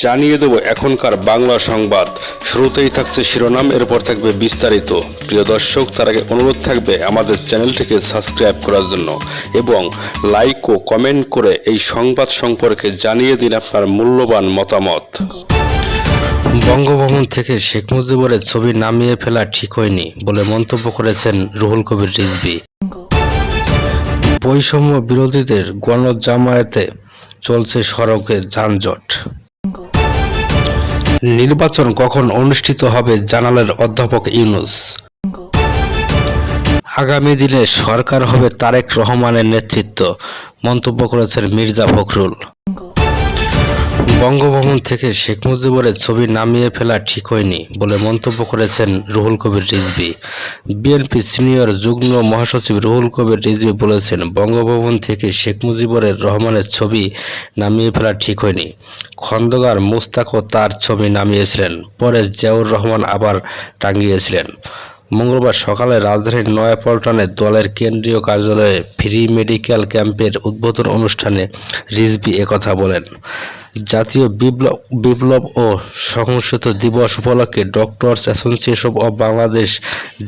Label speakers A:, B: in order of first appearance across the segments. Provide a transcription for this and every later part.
A: জানিয়ে দেব এখনকার বাংলা সংবাদ। শুরুতেই থাকছে শিরোনাম, এরপর থাকবে বিস্তারিত। প্রিয় দর্শক, তার আগে অনুরোধ থাকবে আমাদের চ্যানেলটিকে সাবস্ক্রাইব করার জন্য এবং লাইক ও কমেন্ট করে এই সংবাদ সম্পর্কে জানিয়ে দিন আপনার মূল্যবান মতামত। বঙ্গভবন থেকে শেখ মুজিবুরের ছবি নামিয়ে ফেলা ঠিক হয়নি বলে মন্তব্য করেছেন রুহুল কবির রিজভী। বৈষম্য বিরোধীদের গণজামায়াতে চলছে সড়কে যানজট। নির্বাচন কখন অনুষ্ঠিত হবে জানালেন অধ্যাপক ইউনূস। আগামী দিনে সরকার হবে তারেক রহমানের নেতৃত্ব, মন্তব্য করেছেন মির্জা ফখরুল। বঙ্গভবন থেকে শেখ মুজিবুরের ছবি নামিয়ে ফেলা ঠিক হয়নি বলে মন্তব্য করেছেন রুহুল কবির রিজভী। বিএনপি সিনিয়র যুগ্ম মহাসচিব রুহুল কবির রিজভী বলেছেন, বঙ্গভবন থেকে শেখ মুজিবুর রহমানের ছবি নামিয়ে ফেলা ঠিক হয়নি। খন্দকার মুস্তাকও তার ছবি নামিয়েছিলেন, পরে জিয়াউর রহমান আবার টাঙিয়েছিলেন। মঙ্গলবার সকালে রাজধানীর নয়াপল্টনে দলের কেন্দ্রীয় কার্যালয়ে ফ্রি মেডিকেল ক্যাম্পের উদ্বোধন অনুষ্ঠানে রিজভী একথা বলেন। জাতীয় বিপ্লব ও সহিংসতা দিবস উপলক্ষে ডক্টরস অ্যাসোসিয়েশন অব বাংলাদেশ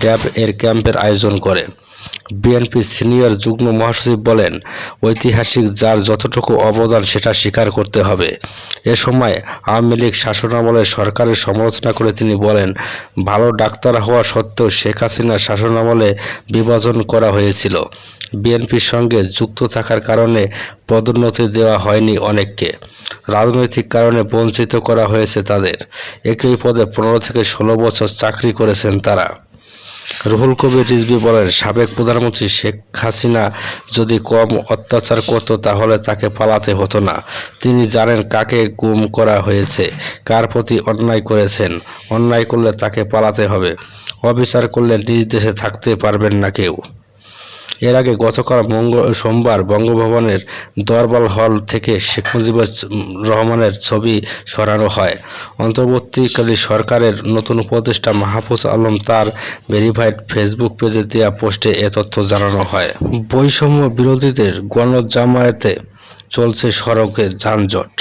A: ড্যাব এর ক্যাম্পের আয়োজন করে। বিএনপি সিনিয়র যুগ্ম মহাসচিব বলেন, ঐতিহাসিক যার যতটুকু অবদান সেটা স্বীকার করতে হবে। এ সময় আওয়ামী লীগ শাসনামলে সরকারের সমালোচনা করে তিনি বলেন, ভালো ডাক্তার হওয়া সত্ত্বেও শেখ হাসিনার শাসনামলে বিভাজন করা হয়েছিল। বিএনপির সঙ্গে যুক্ত থাকার কারণে পদোন্নতি দেওয়া হয়নি অনেককে, রাজনৈতিক কারণে বঞ্চিত করা হয়েছে তাদের। একই পদে 15 থেকে 16 বছর চাকরি করেছেন তারা। রুহুল কবির রিজভী বলেন, সাবেক প্রধানমন্ত্রী শেখ হাসিনা যদি কম অত্যাচার করত তাহলে তাকে পালাতে হতো না। তিনি জানেন কাকে গুম করা হয়েছে, কার প্রতি অন্যায় করেছেন। অন্যায় করলে তাকে পালাতে হবে, অবিচার করলে নিজ দেশে থাকতে পারবেন না কেউ। এর আগে গতকাল সোমবার বঙ্গভবনের দরবার হল থেকে শেখ মুজিবুর রহমানের ছবি সরানো হয়। অন্তর্বর্তীকালীন সরকারের নতুন উপদেষ্টা মাহফুজ আলম তার ভেরিফাইড ফেসবুক পেজে দেওয়া পোস্টে এ তথ্য জানানো হয়। বৈষম্য বিরোধীদের গণজামায়াতে চলছে সড়কে যানজট।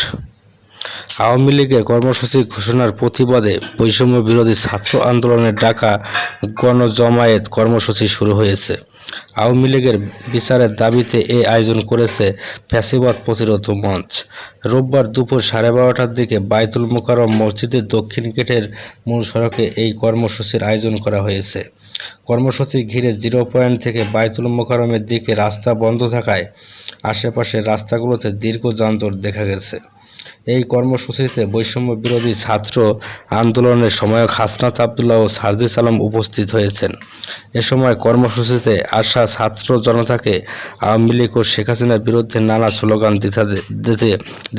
A: আওয়ামী লীগের কর্মসূচি ঘোষণার প্রতিবাদে বৈষম্য বিরোধী ছাত্র আন্দোলনের ডাকা গণজমায়েত কর্মসূচি শুরু হয়েছে। আওয়ামী লীগের বিচারের দাবিতে এই আয়োজন করেছে ফ্যাসিবাদ প্রতিরোধ মঞ্চ। রোববার দুপুর 12:30টার দিকে বায়তুল মোকাররম মসজিদের দক্ষিণ গেটের মূল সড়কে এই কর্মসূচির আয়োজন করা হয়েছে। কর্মসূচি ঘিরে 0 পয়েন্ট থেকে বায়তুল মোকাররমের দিকে রাস্তা বন্ধ থাকায় আশেপাশের রাস্তাগুলোতে দীর্ঘ যানজট দেখা গেছে। এই কর্মসূচিতে বৈষম্য বিরোধী ছাত্র আন্দোলনের সহায়ক হাসনাত আবদুল্লাহ ও সার্জিস আলম উপস্থিত হয়েছেন। এ সময় কর্মসূচিতে আসা ছাত্র জনতাকে আওয়ামী লীগ ও শেখ হাসিনার বিরুদ্ধে নানা স্লোগান দিতে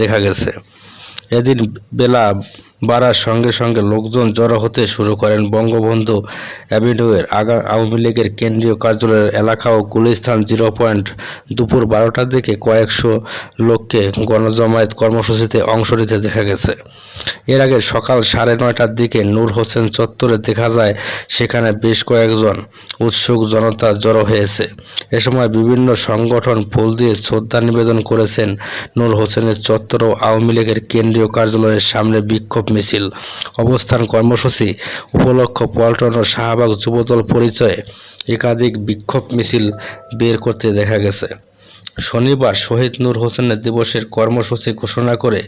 A: দেখা গেছে। এদিন বেলা বাড়ার সঙ্গে সঙ্গে লোকজন জড়ো হতে শুরু করেন বঙ্গবন্ধু অ্যাভিনিউয়ের আওয়ামী লীগের কেন্দ্রীয় কার্যালয়ের এলাকা ও গুলিস্তান 0 পয়েন্ট। দুপুর 12টার দিকে কয়েকশো লোককে গণজমায়েত কর্মসূচিতে অংশ নিতে দেখা গেছে। এর আগে সকাল 9:30টার দিকে নূর হোসেন চত্বরে দেখা যায় সেখানে বেশ কয়েকজন উৎসুক জনতা জড়ো হয়েছে। এ সময় বিভিন্ন সংগঠন ফুল দিয়ে শ্রদ্ধা নিবেদন করেছেন। নূর হোসেনের চত্বর ও আওয়ামী লীগের কেন্দ্রীয় কার্যালয়ের সামনে বিক্ষোভ মিছিল, অবস্থান কর্মসূচি উপলক্ষ পল্টন ও শাহবাগ যুবদল পরিচয়ে একাধিক বিক্ষোভ মিছিল বের করতে দেখা গেছে। শনিবার শহীদ নূর হোসেনের দিবসের কর্মসূচি ঘোষণা করে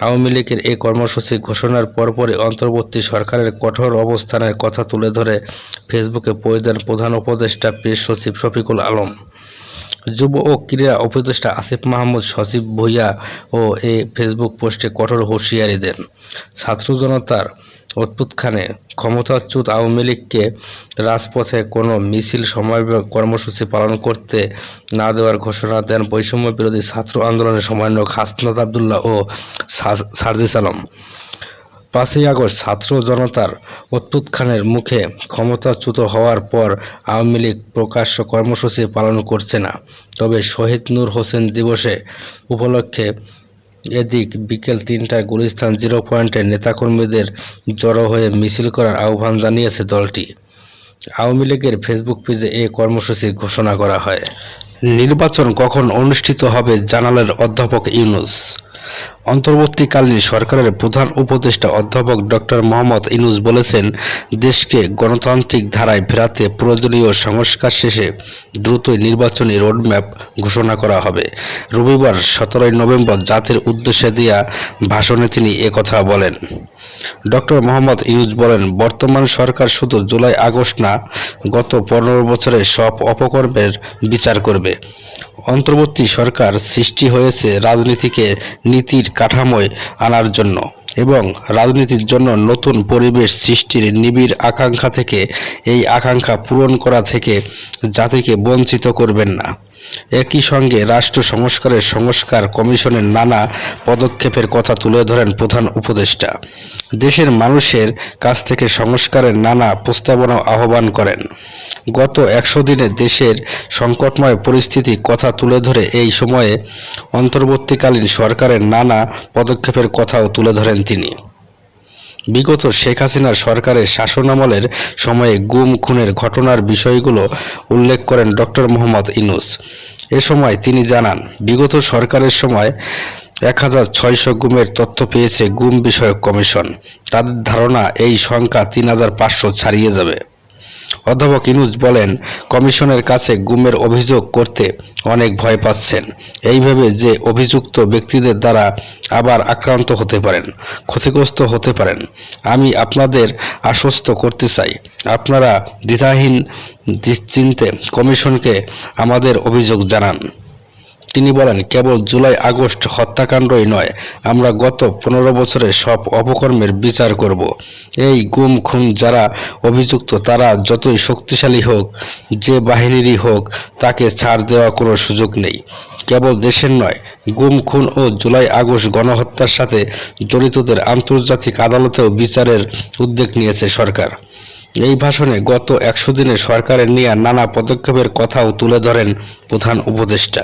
A: আওয়ামী লীগের এই কর্মসূচি ঘোষণার পরপরই অন্তর্বর্তী সরকারের কঠোর অবস্থানের কথা তুলে ধরে ফেসবুকে পোস্ট দেন প্রধান উপদেষ্টা প্রেস সচিব শফিকুল আলম। যুব ও ক্রীড়া উপদেষ্টা আসিফ মাহমুদ সজীব ভুঁইয়া ও এই ফেসবুক পোস্টে কঠোর হুঁশিয়ারি দেন। ছাত্র জনতার উৎপাতখানে ক্ষমতাচ্যুত আওয়ামী লীগকে রাজপথে কোনো মিছিল সমাবেশ কর্মসূচি পালন করতে না দেওয়ার ঘোষণা দেন বৈষম্য বিরোধী ছাত্র আন্দোলনের সমন্বয়ক হাসনাত আবদুল্লাহ ও সার্জিস আলম। 5ই আগস্ট ছাত্র জনতার উত্থানের মুখে ক্ষমতাচ্যুত হওয়ার পর আওয়ামী লীগ প্রকাশ্য কর্মসূচি পালন করছে না। তবে শহীদ নূর হোসেন দিবসে উপলক্ষে এদিক বিকেল 3টায় গুলিস্তান 0 পয়েন্টের নেতাকর্মীদের জড়ো হয়ে মিছিল করার আহ্বান জানিয়েছে দলটি। আওয়ামী লীগের ফেসবুক পেজে এই কর্মসূচি ঘোষণা করা হয়। নির্বাচন কখন অনুষ্ঠিত হবে জানালেন অধ্যাপক ইউনূস। অন্তর্বর্তীকালীন সরকারের প্রধান উপদেষ্টা অধ্যাপক ডক্টর মোহাম্মদ ইউনূস বলেছেন, দেশকে গণতান্ত্রিক ধারায় ফেরাতে প্রয়োজনীয় সংস্কার শেষে দ্রুতই নির্বাচনী রোডম্যাপ ঘোষণা করা হবে। রবিবার 17 নভেম্বর জাতির উদ্দেশ্যে দেয়া ভাষণে তিনি একথা বলেন। ডক্টর মোহাম্মদ ইউনূস বলেন, বর্তমান সরকার শুধু জুলাই আগস্ট না, গত 15 বছরের সব অপকর্মের বিচার করবে। অন্তর্বর্তী সরকার সৃষ্টি হয়েছে রাজনীতিকে নীতির কাঠামোয় আনার জন্য এবং রাজনীতির জন্য নতুন পরিবেশ সৃষ্টির নিবিড় আকাঙ্ক্ষা থেকে। এই আকাঙ্ক্ষা পূরণ করা থেকে জাতিকে বঞ্চিত করবেন না। একই সঙ্গে রাষ্ট্র সংস্কার কমিশনের নানা পদক্ষেপের কথা তুলে ধরেন প্রধান উপদেষ্টা। দেশের মানুষের কাছ থেকে সংস্কারের নানা প্রস্তাবনা আহ্বান করেন। গত 100 দিনে দেশের সংকটময় পরিস্থিতির কথা তুলে ধরে এই সময়ে অন্তর্বর্তীকালীন সরকারের নানা পদক্ষেপের কথাও তুলে ধরেন তিনি। বিগত শেখ হাসিনার সরকারের শাসনামলের সময়ে গুম খুনের ঘটনার বিষয়গুলো উল্লেখ করেন ডক্টর মোহাম্মদ ইউনূস। এ সময় তিনি জানান, বিগত সরকারের সময় 1600 গুমের তথ্য পেয়েছে গুম বিষয়ক কমিশন। তাদের ধারণা এই সংখ্যা 3500 ছাড়িয়ে যাবে। অধ্যাপক ইউনূস বলেন, কমিশনের কাছে গুমের অভিযোগ করতে অনেক ভয় পাচ্ছেন, এইভাবে যে অভিযুক্ত ব্যক্তিদের দ্বারা আবার আক্রান্ত হতে পারেন, ক্ষতিগ্রস্ত হতে পারেন। আমি আপনাদের আশ্বস্ত করতে চাই, আপনারা দ্বিধাহীন নিশ্চিন্তে কমিশনকে আমাদের অভিযোগ জানান। তিনি বলেন, কেবল জুলাই আগস্ট হত্যাকাণ্ডই নয়, আমরা গত 15 বছরের সব অপকর্মের বিচার করব। এই গুম খুন যারা অভিযুক্ত তারা যতই শক্তিশালী হোক, যে বাহিনীরই হোক, তাকে ছাড় দেওয়ার কোনো সুযোগ নেই। কেবল দেশের নয়, গুম খুন ও জুলাই আগস্ট গণহত্যার সাথে জড়িতদের আন্তর্জাতিক আদালতেও বিচারের উদ্যোগ নিয়েছে সরকার। এই ভাষণে গত 100 দিনে সরকারের নেওয়া নানা পদক্ষেপের কথাও তুলে ধরেন প্রধান উপদেষ্টা।